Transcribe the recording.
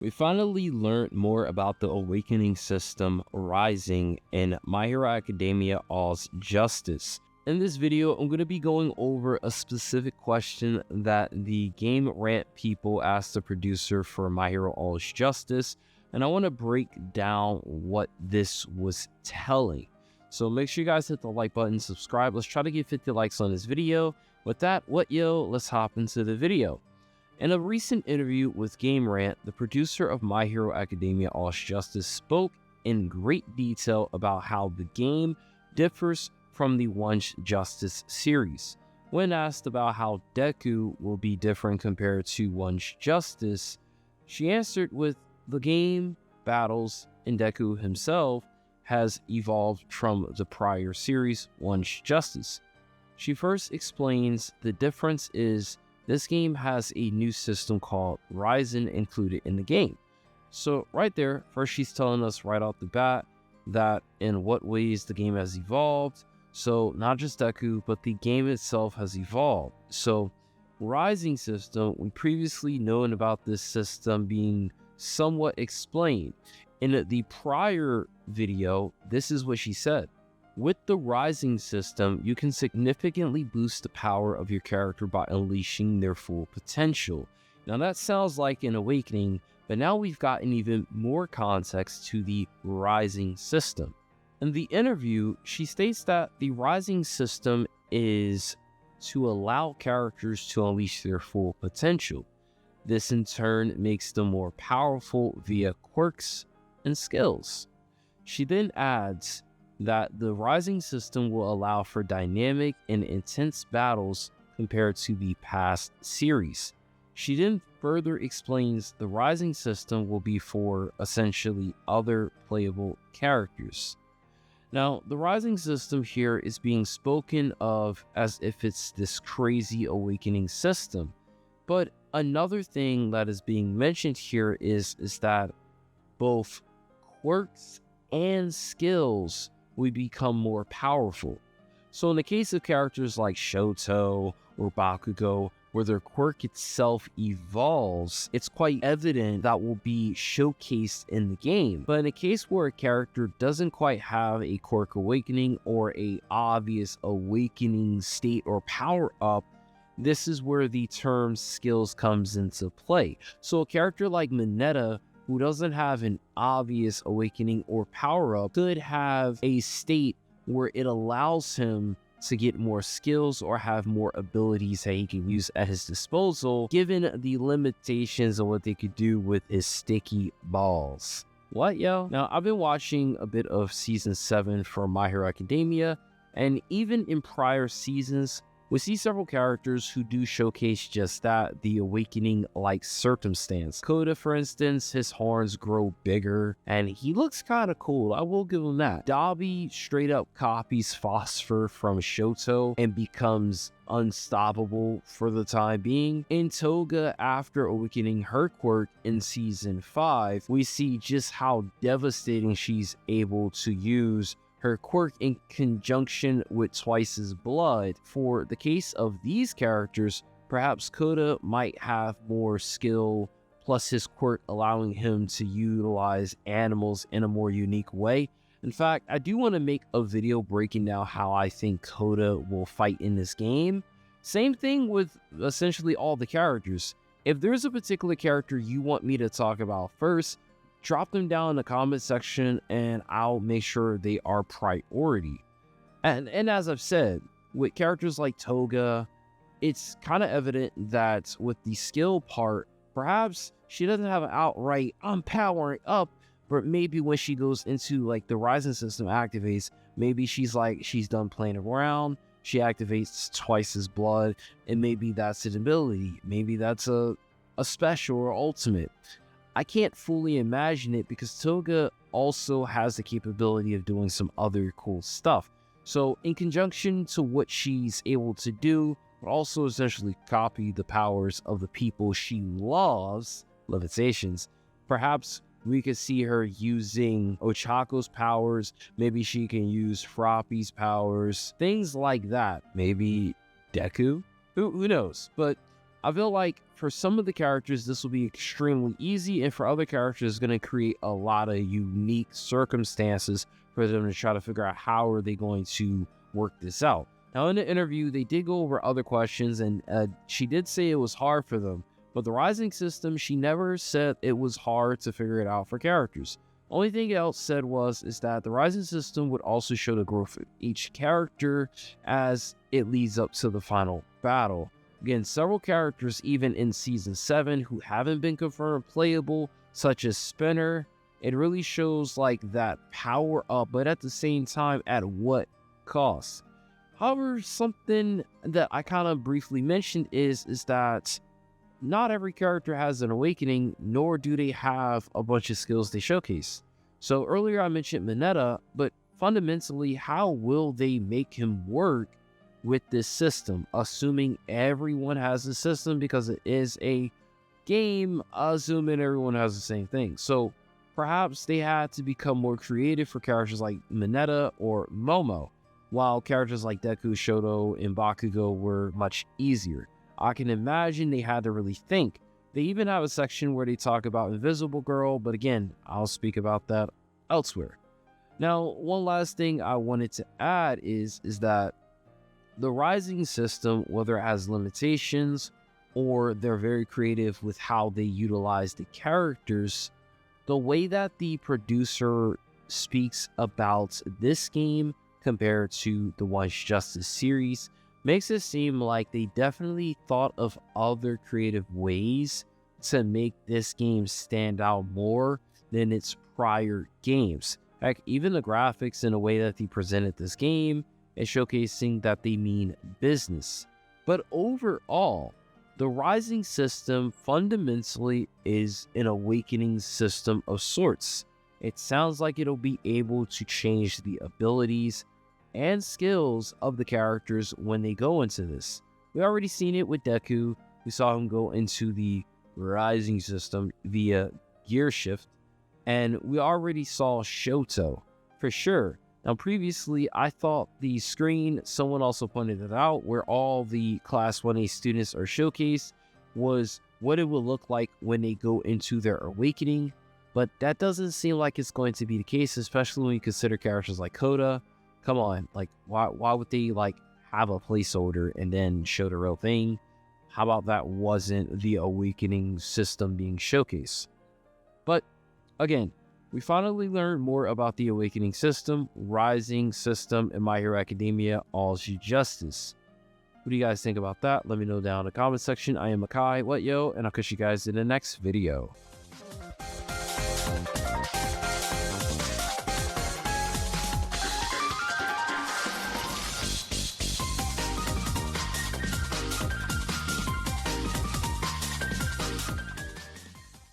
We finally learned more about the awakening system rising in My Hero Academia All's Justice. In this video, I'm going to be going over a specific question that the Game Rant people asked the producer for My Hero All's Justice, and I want to break down what this was telling. So make sure you guys hit the like button, subscribe. Let's try to get 50 likes on this video. With that, let's hop into the video. In a recent interview with Game Rant, the producer of My Hero Academia All's Justice spoke in great detail about how the game differs from the One's Justice series. When asked about how Deku will be different compared to One's Justice, she answered with the game battles and Deku himself has evolved from the prior series, One's Justice. She first explains the difference is this game has a new system called Rising included in the game. So right there, first she's telling us right off the bat that in what ways the game has evolved. So not just Deku, but the game itself has evolved. So Rising system, we previously known about this system being somewhat explained. In the prior video, this is what she said. With the Rising system, you can significantly boost the power of your character by unleashing their full potential. Now that sounds like an awakening, but now we've gotten even more context to the Rising system. In the interview, she states that the Rising system is to allow characters to unleash their full potential. This in turn makes them more powerful via quirks and skills. She then adds that the Rising system will allow for dynamic and intense battles compared to the past series. She then further explains the Rising system will be for essentially other playable characters. Now, the Rising system here is being spoken of as if it's this crazy awakening system, but another thing that is being mentioned here is that both quirks and skills we become more powerful. So in the case of characters like Shoto or Bakugo, where their quirk itself evolves, it's quite evident that will be showcased in the game. But in a case where a character doesn't quite have a quirk awakening or a obvious awakening state or power up, this is where the term skills comes into play. So a character like Mineta, who doesn't have an obvious awakening or power-up, could have a state where it allows him to get more skills or have more abilities that he can use at his disposal, given the limitations of what they could do with his sticky balls. What, yo? Now, I've been watching a bit of Season 7 for My Hero Academia, and even in prior seasons, we see several characters who do showcase just that, the awakening-like circumstance. Koda, for instance, his horns grow bigger, and he looks kind of cool, I will give him that. Dabi straight up copies Phosphor from Shoto and becomes unstoppable for the time being. In Toga, after awakening her quirk in Season 5, we see just how devastating she's able to use her quirk in conjunction with Twice's blood. For the case of these characters, perhaps Koda might have more skill, plus his quirk allowing him to utilize animals in a more unique way. In fact, I do want to make a video breaking down how I think Koda will fight in this game. Same thing with essentially all the characters. If there's a particular character you want me to talk about first, drop them down in the comment section and I'll make sure they are priority. And as I've said, with characters like Toga, it's kind of evident that with the skill part, perhaps she doesn't have an outright I'm powering up, but maybe when she goes into like the Rising system activates, maybe she's done playing around, she activates Twice's blood, and maybe that's an ability. Maybe that's a special or ultimate. I can't fully imagine it because Toga also has the capability of doing some other cool stuff. So in conjunction to what she's able to do, but also essentially copy the powers of the people she loves, levitations, perhaps we could see her using Ochako's powers. Maybe she can use Froppy's powers, things like that. Maybe Deku? Who knows? But I feel like for some of the characters, this will be extremely easy, and for other characters, it's going to create a lot of unique circumstances for them to try to figure out how are they going to work this out. Now, in the interview, they did go over other questions, and she did say it was hard for them, but the rising system, she never said it was hard to figure it out for characters. Only thing else said is that the rising system would also show the growth of each character as it leads up to the final battle. Again, several characters, even in Season 7, who haven't been confirmed playable, such as Spinner, it really shows like that power up, but at the same time, at what cost? However, something that I kind of briefly mentioned is that not every character has an awakening, nor do they have a bunch of skills they showcase. So earlier I mentioned Mineta, but fundamentally, how will they make him work with this system, assuming everyone has a system, because it is a game, assuming everyone has the same thing. So perhaps they had to become more creative for characters like Mineta or Momo, while characters like Deku, Shoto, and Bakugo were much easier. I can imagine they had to really think. They even have a section where they talk about Invisible Girl, but again, I'll speak about that elsewhere. Now, one last thing I wanted to add is that the rising system, whether it has limitations or they're very creative with how they utilize the characters, the way that the producer speaks about this game compared to the Once Justice series makes it seem like they definitely thought of other creative ways to make this game stand out more than its prior games. Heck, even the graphics and the way that they presented this game is showcasing that they mean business. But overall, the rising system fundamentally is an awakening system of sorts. It sounds like it'll be able to change the abilities and skills of the characters when they go into this. We already seen it with Deku. We saw him go into the rising system via gear shift, and we already saw Shoto for sure. Now previously I thought the screen, someone also pointed it out, where all the class 1A students are showcased was what it will look like when they go into their awakening, but that doesn't seem like it's going to be the case, especially when you consider characters like Koda. Come on, like why would they like have a placeholder and then show the real thing? How about that wasn't the awakening system being showcased? But again, we finally learned more about the awakening system, rising system, and My Hero Academia All's Justice. What do you guys think about that? Let me know down in the comment section. I am Makai, what yo, and I'll catch you guys in the next video.